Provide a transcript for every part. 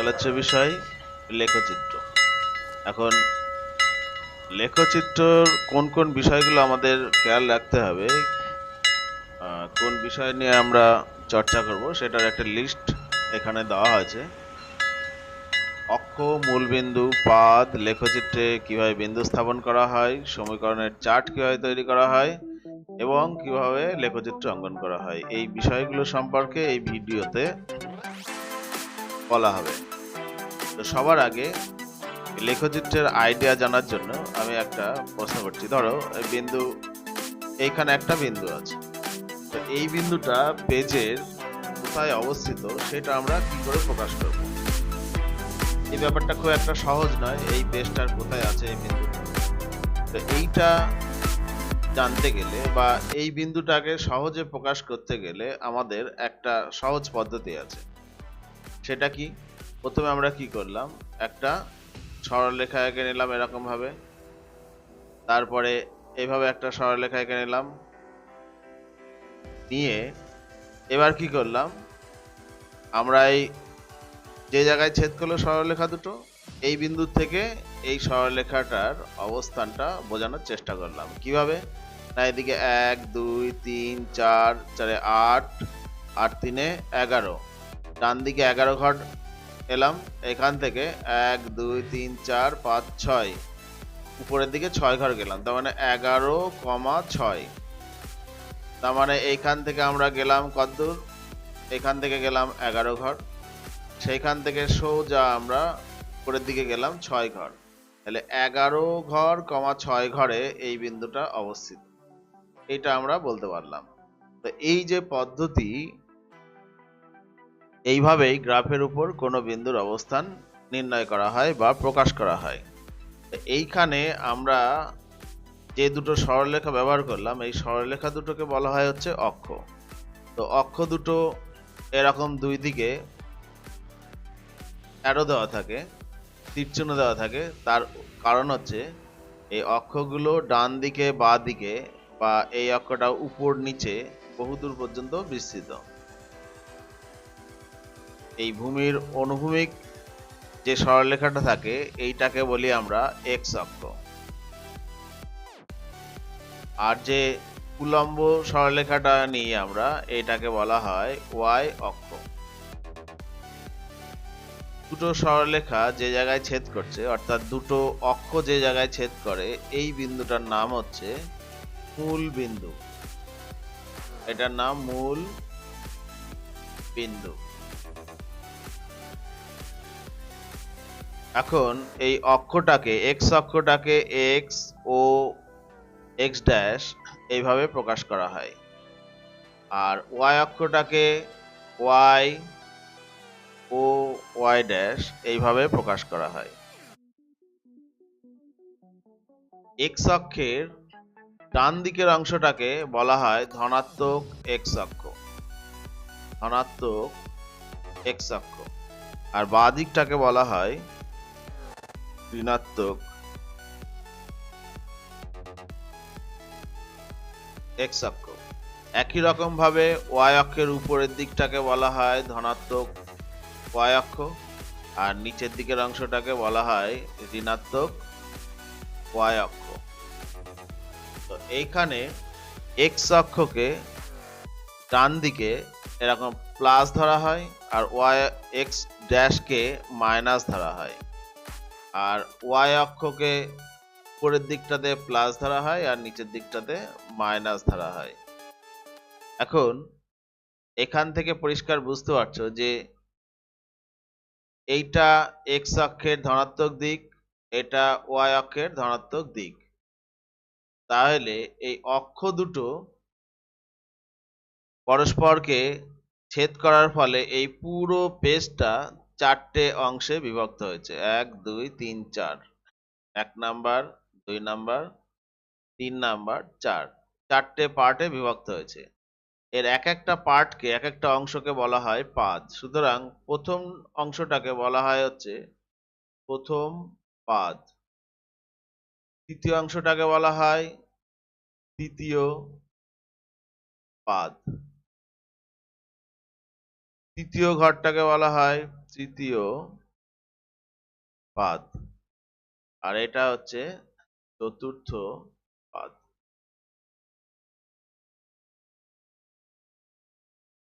হচ্ছে বিষয় লেখচিত্র। এখন লেখচিত্রর কোন কোন বিষয়গুলো আমাদের খেয়াল রাখতে হবে, কোন বিষয় নিয়ে আমরা চর্চা করব সেটার একটা লিস্ট এখানে দেওয়া আছে। অক্ষ, মূলবিন্দু, পাদ, লেখচিত্রে কিভাবে বিন্দু স্থাপন করা হয়, সমীকরণের চার্ট কিভাবে তৈরি করা হয় এবং কিভাবে লেখচিত্র অঙ্কন করা হয়, এই বিষয়গুলো সম্পর্কে এই ভিডিওতে বলা হবে। তো সবার আগে লেখচিত্রের আইডিয়া জানার জন্য আমি একটা প্রশ্ন করছি। ধরো এই বিন্দু, এইখানে একটা বিন্দু আছে, তো এই বিন্দুটা পেজের কোথায় অবস্থিত সেটা আমরা কি করে প্রকাশ করব? এই ব্যাপারটা খুব একটা সহজ নয়, এই পেজটার কোথায় আছে এই বিন্দুটা। তো এইটা জানতে গেলে বা এই বিন্দুটাকে সহজে প্রকাশ করতে গেলে আমাদের একটা সহজ পদ্ধতি আছে। সেটা কি? প্রথমে আমরা কি করলাম, একটা সরলরেখা এঁকে নিলাম এরকম ভাবে, তারপরে এইভাবে একটা সরলরেখা এঁকে নিলাম, নিয়ে এবার কি করলাম, আমরা এই যে জায়গায় ছেদ করলো সরলরেখা দুটো, এই বিন্দু থেকে এই সরলরেখাটার অবস্থানটা বোঝানোর চেষ্টা করলাম। কিভাবে না, এদিকে 1 2 3 4, 4 8, 8 3 11, ডান দিকে 11 ঘর এলাম, এখান থেকে 1 2 3 4 5 6, উপরের দিকে 6 ঘর গেলাম, তার মানে 11,6। তার মানে এইখান থেকে আমরা গেলাম কতদূর, এখান থেকে গেলাম 11 ঘর, সেইখান থেকে সোজা আমরা উপরের দিকে গেলাম 6 ঘর, তাহলে 11 ঘর, 6 ঘরে এই বিন্দুটা অবস্থিত, এটা আমরা বলতে পারলাম। তো এই যে পদ্ধতি, এইভাবেই গ্রাফের উপর কোনো বিন্দুর অবস্থান নির্ণয় করা হয় বা প্রকাশ করা হয়। এইখানে আমরা যে দুটো সরলরেখা ব্যবহার করলাম, এই সরলরেখা দুটোকে বলা হয় হচ্ছে অক্ষ। তো অক্ষ দুটো এরকম দুই দিকে অ্যারো দেওয়া থাকে, তীরচিহ্ন দেওয়া থাকে, তার কারণ হচ্ছে এই অক্ষগুলো ডান দিকে বাঁ দিকে বা এই অক্ষটা উপর নিচে বহুদূর পর্যন্ত বিস্তৃত। এই ভূমির অনুভূমিক যে সরলরেখাটা থাকে এইটাকে বলি আমরা এক্স অক্ষ, আর যে উল্লম্ব সরলরেখাটা নিয়ে আমরা এটাকে বলা হয় ওয়াই অক্ষ। দুটো সরলরেখা যে জায়গায় ছেদ করছে, অর্থাৎ দুটো অক্ষ যে জায়গায় ছেদ করে, এই বিন্দুটার নাম হচ্ছে মূল বিন্দু, এটার নাম মূল বিন্দু। এখন এই অক্ষটাকে, এক্স অক্ষটাকে এক্স ও এক্স ড্যাশ এইভাবে প্রকাশ করা হয়, আর ওয়াই অক্ষটাকে ওয়াই ও ওয়াই ড্যাশ এইভাবে প্রকাশ করা হয়। এক্স অক্ষের ডান দিকের অংশটাকে বলা হয় ধনাত্মক এক্স অক্ষ, ধনাত্মক এক্স অক্ষ, আর বাঁ দিকটাকে বলা হয় ঋণাত্মক এক্স অক্ষ। একই রকম ভাবে ওয়াই অক্ষের উপরের দিকটাকে বলা হয় ধনাত্মক ওয়াই অক্ষ, আর নিচের দিকের অংশটাকে বলা হয় ঋণাত্মক ওয়াই অক্ষ। তো এইখানে এক্স অক্ষকে ডান দিকে এরকম প্লাস ধরা হয়, আর ওয়াই এক্স ড্যাশকে মাইনাস ধরা হয়, আর ওয়াই অক্ষকে উপরের দিকটাতে প্লাস ধরা হয় আর নিচের দিকটাতে মাইনাস ধরা হয়। এখন এখান থেকে পরিষ্কার বুঝতে পারছো যে এইটা এক্স অক্ষের ধনাত্মক দিক, এটা ওয়াই অক্ষের ধনাত্মক দিক। তাহলে এই অক্ষ দুটো পরস্পরকে ছেদ করার ফলে এই পুরো পেজটা 4টে অংশে বিভক্ত হয়েছে, 1 2 3 4, 1 নাম্বার, 2 নাম্বার, 3 নাম্বার, 4, 4টে পার্টে বিভক্ত হয়েছে। এর এক একটা পার্টকে, এক একটা অংশকে বলা হয় পাদ। সুতরাং প্রথম অংশটাকে বলা হয় হচ্ছে প্রথম পাদ, দ্বিতীয় অংশটাকে বলা হয় দ্বিতীয় পাদ, তৃতীয় ঘরটাকে বলা হয় তৃতীয় পাদ, আর এটা হচ্ছে চতুর্থ পাদ।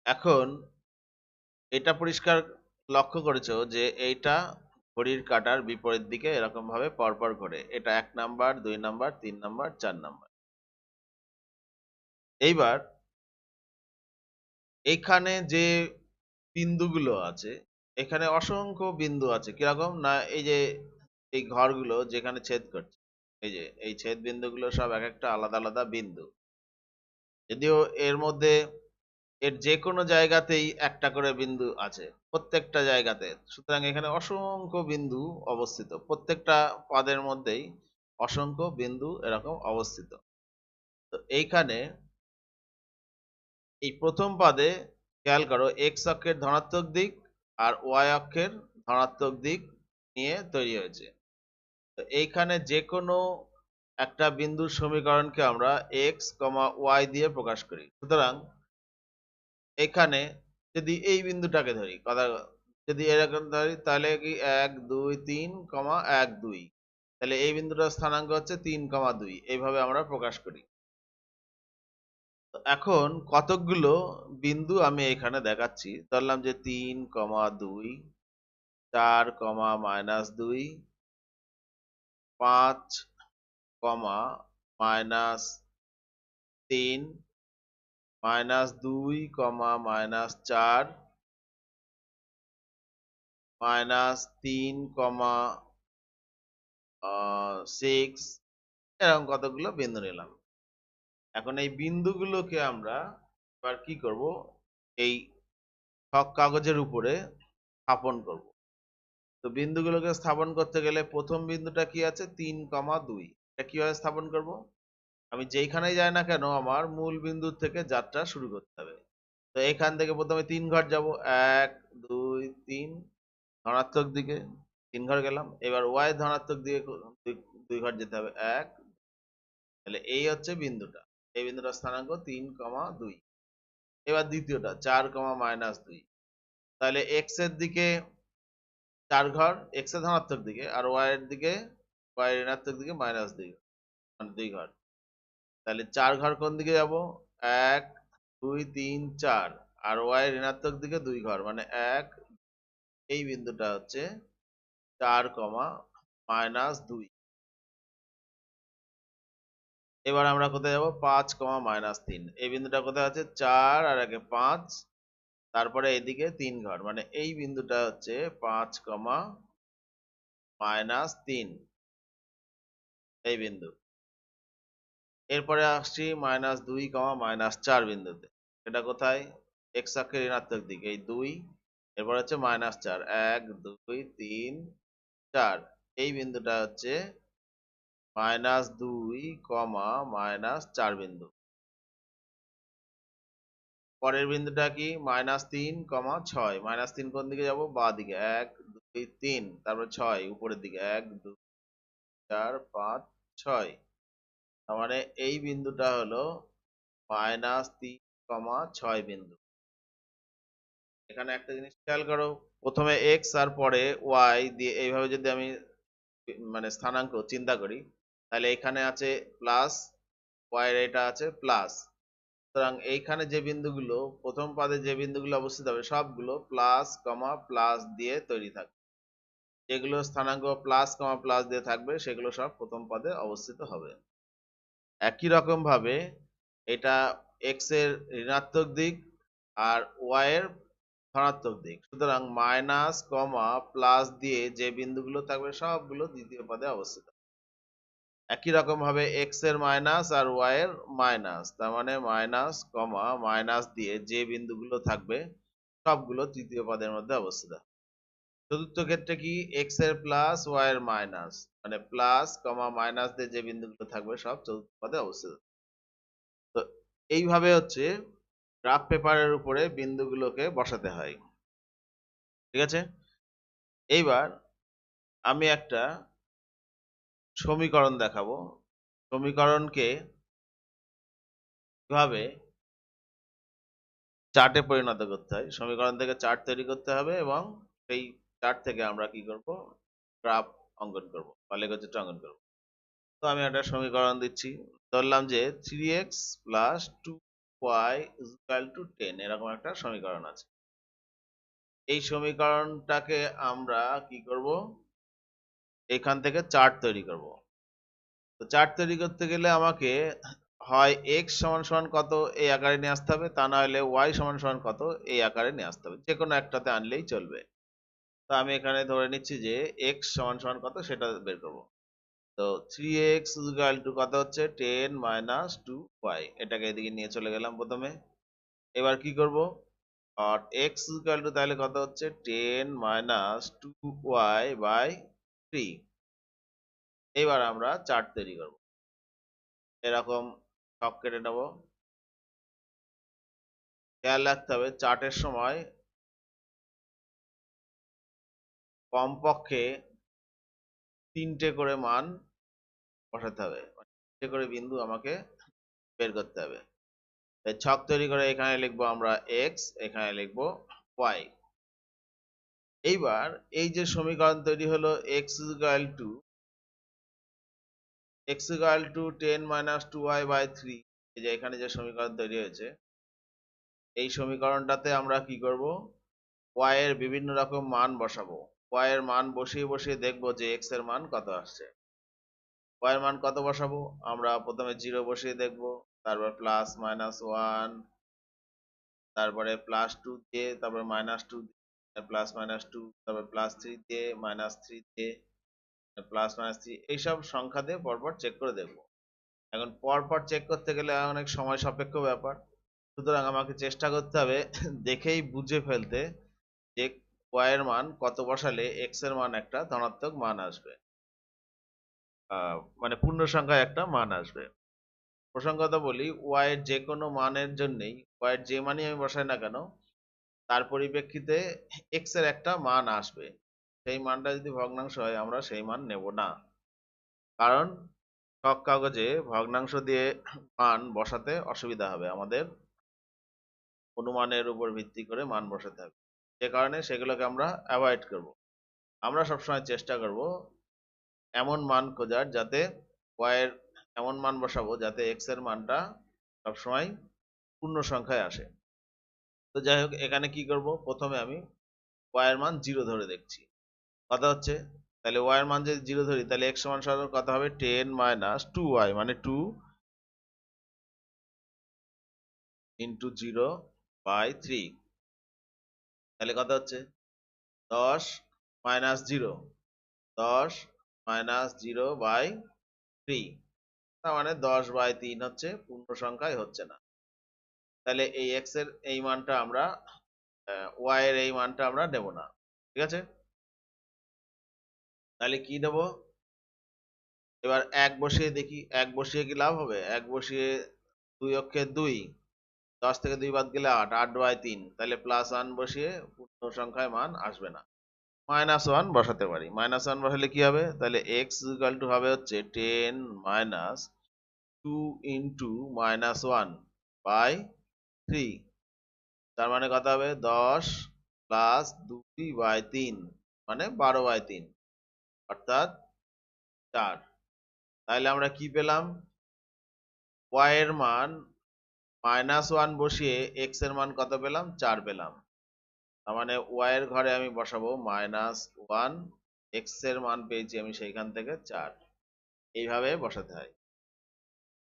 এখন এটা পরিষ্কার লক্ষ্য করেছো যে এইটা ঘড়ির কাঁটার বিপরীত দিকে এরকম ভাবে পরপর ঘোরে। এটা 1 নাম্বার, 2 নাম্বার, 3 নাম্বার, 4 নাম্বার। এইবার এখানে যে বিন্দুগুলো আছে, এখানে অসংখ্য বিন্দু আছে। কিরকম না, এই যে এই ঘরগুলো যেখানে ছেদ করছে, এই যে এই ছেদ বিন্দুগুলো সব এক একটা আলাদা আলাদা বিন্দু। যদিও এর মধ্যে এর যে কোনো জায়গাতেই একটা করে বিন্দু আছে, প্রত্যেকটা জায়গাতে। সুতরাং এখানে অসংখ্য বিন্দু অবস্থিত, প্রত্যেকটা পাদের মধ্যেই অসংখ্য বিন্দু এরকম অবস্থিত। তো এইখানে এই প্রথম পাদে খেয়াল করো, এক্স অক্ষের ধনাত্মক দিক আর ওয়াই অক্ষের ধনাত্মক দিক নিয়ে তৈরি হয়েছে। তো এইখানে যে কোনো একটা বিন্দুর সমীকরণকে আমরা এক্স কমা ওয়াই দিয়ে প্রকাশ করি। সুতরাং এখানে যদি এই বিন্দুটাকে ধরি, কথা যদি এরকম ধরি, তাহলে কি 1 2 3 1 2, তাহলে এই বিন্দুটার স্থানাঙ্ক হচ্ছে 3 2, এইভাবে আমরা প্রকাশ করি। এখন কতকগুলো বিন্দু আমি এখানে দেখাচ্ছি। ধরলাম যে 3 2, 4 -2, 5 -3, -2, -4, -3, 6, এরকম কতগুলো বিন্দু নিলাম। এখন এই বিন্দুগুলোকে আমরা এবার কি করব, এই ছক কাগজের উপরে স্থাপন করব। তো বিন্দুগুলোকে স্থাপন করতে গেলে প্রথম বিন্দুটা কি আছে, 3 2, এটা কিভাবে স্থাপন করব? আমি যেইখানেই যাই না কেন আমার মূল বিন্দুর থেকে যাত্রা শুরু করতে হবে। তো এখান থেকে প্রথমে 3 ঘর যাব, 1 2 3, ধনাত্মক দিকে 3 ঘর গেলাম। এবার ওয়াই ধনাত্মক দিকে 2 ঘর যেতে হবে, 1। তাহলে এই হচ্ছে বিন্দুটা, এই বিন্দুটার স্থানাঙ্ক 3 2। এবার দ্বিতীয়টা 4 -2, তাহলে এক্স এর দিকে 4 ঘর, এক্স এর ধনাত্মক দিকে, আর ওয়াই এর দিকে, ওয়াই ঋণাত্মক দিকে -2, মানে 2 ঘর। তাহলে 4 ঘর কোন দিকে যাব, 1 2 3 4, আর ওয়াই ঋণাত্মক দিকে 2 ঘর, মানে 1। এই বিন্দুটা হচ্ছে 4 -2। এবার আমরা কোথায় যাব, 5 -3, এই বিন্দুটা কোথায় আছে, 4 আর 1 5, তারপরে এদিকে 3 ঘর, মানে এই বিন্দুটা হচ্ছে 5 -3, এই বিন্দু। এরপরে আসছি -2, -4 বিন্দুতে। এটা কোথায়, এক্স অক্ষের ঋণাত্মক দিকে, এই 2। এরপর হচ্ছে -4, 1 2 3 4, এই বিন্দুটা হচ্ছে -2, -4 বিন্দু। পরের বিন্দুটা কি, -3, 6, -3 কোন দিকে যাব, বাঁ দিকে, 1 2 3, তারপর 6 উপরের দিকে, 1 2 4 5 6। তার মানে এই বিন্দুটা হলো -3, 6 বিন্দু। এখানে একটা জিনিস খেয়াল করো, প্রথমে এক্স আর পরে ওয়াই দিয়ে এইভাবে যদি আমি মানে স্থানাঙ্ক চিন্তা করি, তাহলে এখানে আছে প্লাস, ওয়াই এর এটা আছে প্লাস। সুতরাং এইখানে যে বিন্দুগুলো, প্রথম পাদে যে বিন্দুগুলো অবস্থিত হবে, সবগুলো প্লাস কমা প্লাস দিয়ে তৈরি থাকবে। যেগুলো স্থানাঙ্ক প্লাস কমা প্লাস দিয়ে থাকবে সেগুলো সব প্রথম পদে অবস্থিত হবে। একই রকম ভাবে এটা এক্স এর ঋণাত্মক দিক আর ওয়াই এর ধনাত্মক দিক। সুতরাং মাইনাস কমা প্লাস দিয়ে যে বিন্দুগুলো থাকবে সবগুলো দ্বিতীয় পদে অবস্থিত। একই রকম ভাবে এক্স এর মাইনাস আর ওয়াই এর মাইনাস, তার মানে মাইনাস কমা মাইনাস দিয়ে যে বিন্দুগুলো থাকবে সবগুলো তৃতীয় পদের মধ্যে অবস্থিত। চতুর্থ ক্ষেত্রে কি, এক্স এর প্লাস ওয়াই এর মাইনাস, মানে প্লাস কমা মাইনাস দিয়ে যে বিন্দুগুলো থাকবে সব চতুর্থ পদে অবস্থিত। তো এইভাবে হচ্ছে গ্রাফ পেপারের উপরে বিন্দুগুলোকে বসাতে হয়। ঠিক আছে, এইবার আমি একটা সমীকরণ দেখাবো। সমীকরণকে কিভাবে চার্টে পরিণত করতে হয়, সমীকরণ থেকে চার্ট তৈরি করতে হবে, এবং সেই চার্ট থেকে আমরা কি করব, গ্রাফ অঙ্কন করব বা লেখচিত্র অঙ্কন করব। তো আমি একটা সমীকরণ দিচ্ছি, ধরলাম যে 3x plus 2y is equal to 10, এরকম একটা সমীকরণ আছে। এই সমীকরণটাকে আমরা কি করব, এখান থেকে চার্ট তৈরি করব। তো চার্ট তৈরি করতে গেলে আমাকে হয় x সমান সমান কত এই আকারে নিয়ে আসতে হবে, তা না হলে y সমান সমান কত এই আকারে নিয়ে আসতে হবে, যে কোনো একটাতে আনলেই চলবে। তো আমি এখানে ধরে নিচ্ছি যে x সমান সমান কত সেটা বের করব। তো 3x ইকুয়াল টু কত হচ্ছে 10 মাইনাস 2y, এটাকে এদিকে নিয়ে চলে গেলাম প্রথমে। এবার কি করব, আর x ইকুয়াল টু তাহলে কত হচ্ছে 10 মাইনাস 2y বাই 3। এবার আমরা চার্ট তৈরি করব, এরকম ছক কেটে নেব। খেয়াল রাখতে হবে চার্টের সময় কমপক্ষে 3টে করে মান বসাতে হবে, 3টে করে বিন্দু আমাকে বের করতে হবে। তাই ছক তৈরি করে এখানে লিখবো আমরা x, এখানে লিখবো y। এইবার এই যে সমীকরণ তৈরি হলো x equal to 10 minus 2y by 3, এই যে এখানে যে সমীকরণ তৈরি হয়েছে, এই সমীকরণটাতে আমরা কি করব, y এর বিভিন্ন রকম মান বসাবো। y এর মান বসিয়ে বসিয়ে দেখবো যে x এর মান কত আসছে। y এর মান কত বসাবো, আমরা প্রথমে 0 বসিয়ে দেখবো, তারপর প্লাস মাইনাস 1, তারপরে প্লাস 2 দিয়ে, তারপরে মাইনাস 2 দিয়ে, প্লাস মাইনাস 2, তারপর প্লাস 3 দিয়ে, মাইনাস 3 দিয়ে, প্লাস মাইনাস 3, এইসব সংখ্যা দিয়ে পরপর চেক করে দেখবো। এখন পরপর চেক করতে গেলে অনেক সময় সাপেক্ষ ব্যাপার, সুতরাং আমাকে চেষ্টা করতে হবে দেখেই বুঝে ফেলতে যে y এর মান কত বসালে x এর মান একটা ধনাত্মক মান আসবে, মানে পূর্ণ সংখ্যায় একটা মান আসবে। প্রসঙ্গত বলি, y এর যে কোনো মানের জন্যই, y এর যে মানই আমি বসাই না কেন, তার পরিপ্রেক্ষিতে x এর একটা মান আসবে। সেই মানটা যদি ভগ্নাংশ হয় আমরা সেই মান নেব না, কারণ ছক কাগজে ভগ্নাংশ দিয়ে মান বসাতে অসুবিধা হবে, আমাদের অনুমানের উপর ভিত্তি করে মান বসাতে হবে, যে কারণে সেগুলোকে আমরা অ্যাভয়েড করব। আমরা সবসময় চেষ্টা করব এমন মান খোঁজার যাতে y এর এমন মান বসাবো যাতে x এর মানটা সবসময় পূর্ণ সংখ্যায় আসে। তো যাই হোক, এখানে কি করব, প্রথমে আমি y এর মান 0 ধরে দেখছি কত হচ্ছে। তাহলে y এর মান যদি 0 ধরি তাহলে x সমান সমান কত হবে 10 মাইনাস 2y, মানে 2 ইন্টু 0 বাই 3, তাহলে কত হচ্ছে 10 মাইনাস 0, 10 মাইনাস 0 বাই 3, তার মানে 10 বাই 3 হচ্ছে, পূর্ণ সংখ্যায় হচ্ছে না। তাহলে এই x এর এই মানটা আমরা, y এর এই মানটা আমরা নেব না, ঠিক আছে। তাহলে কি নেব, এবার 1 বসিয়ে দেখি, 1 বসিয়ে কি লাভ হবে, 1 বসিয়ে 2 অক্ষে 2, 10 থেকে 2 বাদ গেলে 8, 8 বাই 3, তাহলে প্লাস 1 বসিয়ে পূর্ণ সংখ্যায় মান আসবে না, মাইনাস 1 বসাতে পারি। মাইনাস 1 বসালে কি হবে, তাহলে x ইকুয়াল টু হবে হচ্ছে 10 মাইনাস 2 ইন্টু মাইনাস 1 বাই 3, তার মানে কত হবে 10 প্লাস 2 বাই 3, মানে 12 বাই 3, অর্থাৎ 4। তাহলে আমরা কি পেলাম, y এর মান মাইনাস 1 বসিয়ে x এর মান কত পেলাম, 4 পেলাম। তার মানে y এর ঘরে আমি বসাবো মাইনাস 1, x এর মান পেয়েছি আমি সেইখান থেকে 4, এইভাবে বসাতে হয়।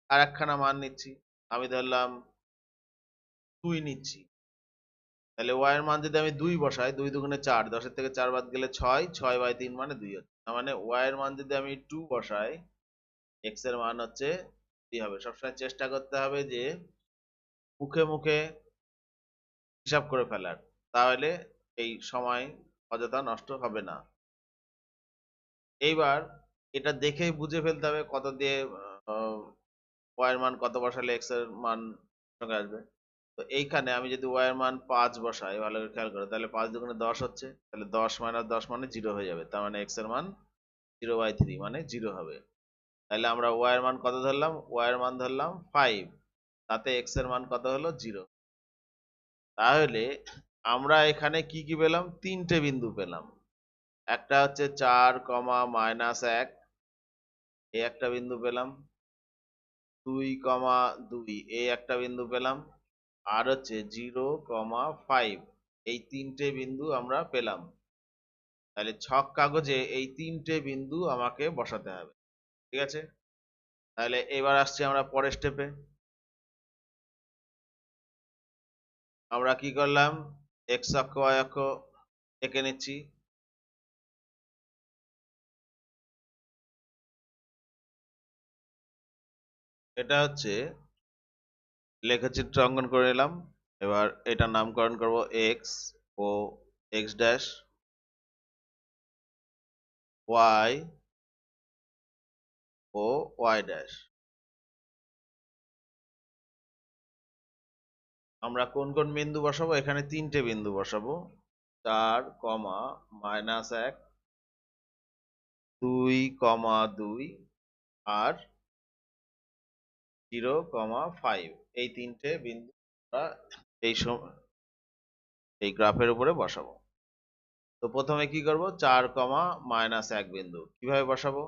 আর একখানা মান নিচ্ছি, আমি ধরলাম 2 নিচ্ছি, তাহলে y এর মান যদি আমি 2 বসাই, 2 দুগুণে 4, 10 এর থেকে 4 বাদ গেলে 6, 6 বাই 3 মানে 2 হচ্ছে। তার মানে y এর মান যদি আমি 2 বসাই, x এর মান হচ্ছে 3 হবে। সবসময় চেষ্টা করতে হবে যে মুখে মুখে হিসাব করে ফেলার, তাহলে এই সময় অযথা নষ্ট হবে না। এইবার এটা দেখেই বুঝে ফেলতে হবে কত দিয়ে y এর মান কত বসালে x এর মান সঙ্গে আসবে। তো এইখানে আমি যদি y এর মান 5 বসাই, ভালো করে খেয়াল করো, তাহলে 5 দুগুণে 10 হচ্ছে, তাহলে 10 মাইনাস 10 মানে 0 হয়ে যাবে, তার মানে x এর মান 0 বাই 3 মানে 0 হবে। তাহলে আমরা y এর মান কত ধরলাম, y এর মান ধরলাম 5, তাতে x এর মান কত হলো 0। তাহলে আমরা এখানে কি কি পেলাম, 3টে বিন্দু পেলাম। একটা হচ্ছে 4, এই একটা বিন্দু পেলাম, 2, 2 এই একটা বিন্দু পেলাম, আর হচ্ছে 0, 5 এই তিনটে বিন্দু আমরা পেলাম। তাহলে ছক কাগজে এই তিনটে বিন্দু আমাকে বসাতে হবে। ঠিক আছে, তাহলে এবার আসছি আমরা পরের স্টেপে। আমরা কি করলাম, এক্স অক্ষ y অক্ষ এঁকে নিচ্ছি। এটা হচ্ছে লেখচিত্র অঙ্কন করে নিলাম। এবার এটা নামকরণ করব এক্স ও এক্স ড্যাশ, ওয়াই ও ওয়াই ড্যাশ। আমরা কোন কোন বিন্দু বসাবো, এখানে তিনটে বিন্দু বসাবো, 4, -1, 2, 2 আর 0, 5 এই তিনটে বিন্দু আমরা এই গ্রাফের উপরে বসাবো। তো প্রথমে কি করব, 4, -1 বিন্দু কিভাবে বসাবো,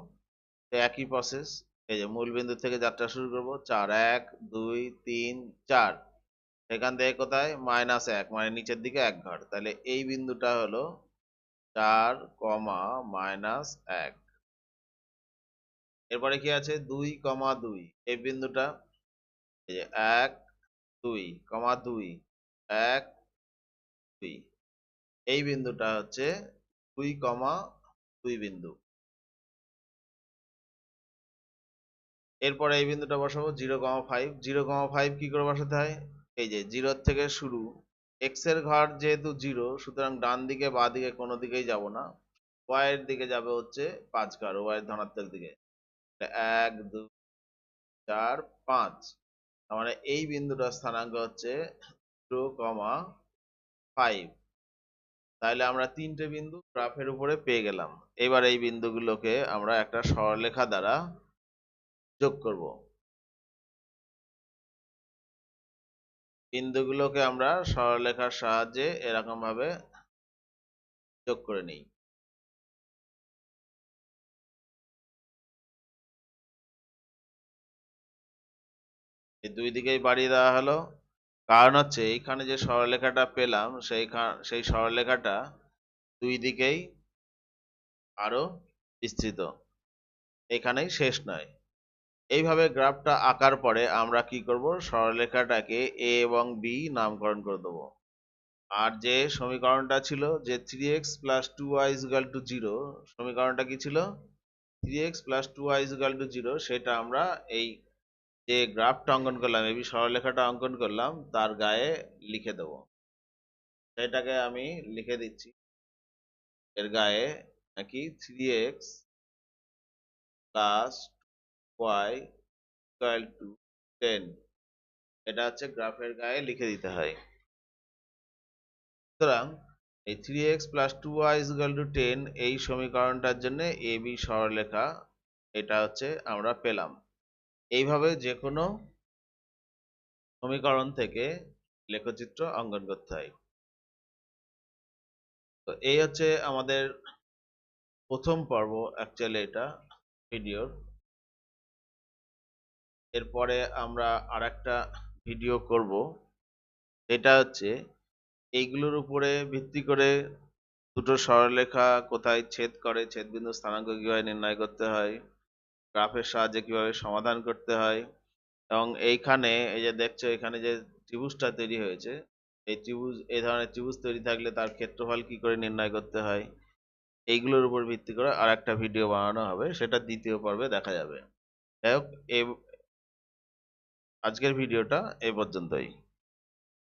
একই প্রসেস। এই যে মূল বিন্দু থেকে যাত্রা শুরু করব, 4, 1, 2, 3, 4, এখান থেকে কোথায়, -1 মানে নিচের দিকে এক ঘর, তাহলে এই বিন্দুটা হলো 4, -1। এরপরে কি আছে, 2, 2 এই বিন্দুটা, এই যে 1, 2, 2, 1, 2 এই বিন্দুটা হচ্ছে 2, 2 বিন্দু। এরপরে এই বিন্দুটা বসাবো 0, 5। 0, 5 কি করে বসাতে হয়, এই যে 0 থেকে শুরু, এক্স এর ঘর যেহেতু 0 সুতরাং ডান দিকে বা দিকে কোনো দিকেই যাব না, ওয়াই এর দিকে যাবে হচ্ছে 5 ঘর, ওয়াই এর ধনাত্মক দিকে। 1, 2, 4, 5, তার মানে এই বিন্দুটার স্থানাঙ্ক হচ্ছে 0, 5। তাহলে আমরা তিনটে বিন্দু গ্রাফের উপরে পেয়ে গেলাম। এবার এই বিন্দুগুলোকে আমরা একটা সরলরেখা দ্বারা যোগ করব। বিন্দুগুলোকে আমরা সরলরেখার সাহায্যে এরকম ভাবে যোগ করে নিই। এই দুই দিকেই বাড়িয়ে দেওয়া হলো, কারণ হচ্ছে এইখানে যে সরলরেখাটা পেলাম সেই সরলরেখাটা দুই দিকেই আরো বিস্তৃত, এখানেই শেষ নয়। এইভাবে গ্রাফটা আঁকার পরে আমরা কি করব, সরলরেখাটাকে এ এবং বি নামকরণ করে দেবো। আর যে সমীকরণটা ছিল যে 3x + 2y = 0, সমীকরণটা কি ছিল, 3x + 2y = 0, সেটা আমরা এই যে গ্রাফটা অঙ্কন করলাম, এই সরলরেখাটা অঙ্কন করলাম তার গায়ে লিখে দেব। সেটাকে আমি লিখে দিচ্ছি এর গায়ে, নাকি 3x + y = 10, এটা হচ্ছে গ্রাফের গায়ে লিখে দিতে হয়। সুতরাং এই 3x + 2y = 10 এই সমীকরণটার জন্য AB সরলরেখা এটা হচ্ছে আমরা পেলাম। এইভাবে যে কোনো সমীকরণ থেকে লেখচিত্র অঙ্কন করতে হয়। তো এই হচ্ছে আমাদের প্রথম পর্ব অ্যাকচুয়ালি এটা ভিডিওর। এরপরে আমরা আরেকটা ভিডিও করব, এটা হচ্ছে এইগুলোর উপরে ভিত্তি করে দুটো সরলরেখা কোথায় ছেদ করে, ছেদবিন্দুর স্থানাঙ্ক কিভাবে নির্ণয় করতে হয়, গ্রাফের সাহায্যে কিভাবে সমাধান করতে হয়, এবং এইখানে এই যে দেখছো এখানে যে ত্রিভুজটা তৈরি হয়েছে, এই ধরনের ত্রিভুজ তৈরি থাকলে তার ক্ষেত্রফল কি করে নির্ণয় করতে হয়, এইগুলোর উপর ভিত্তি করে আর একটা ভিডিও বানানো হবে, সেটা দ্বিতীয় পর্বে দেখা যাবে। যাই হোক, আজকের ভিডিওটা এই পর্যন্তই।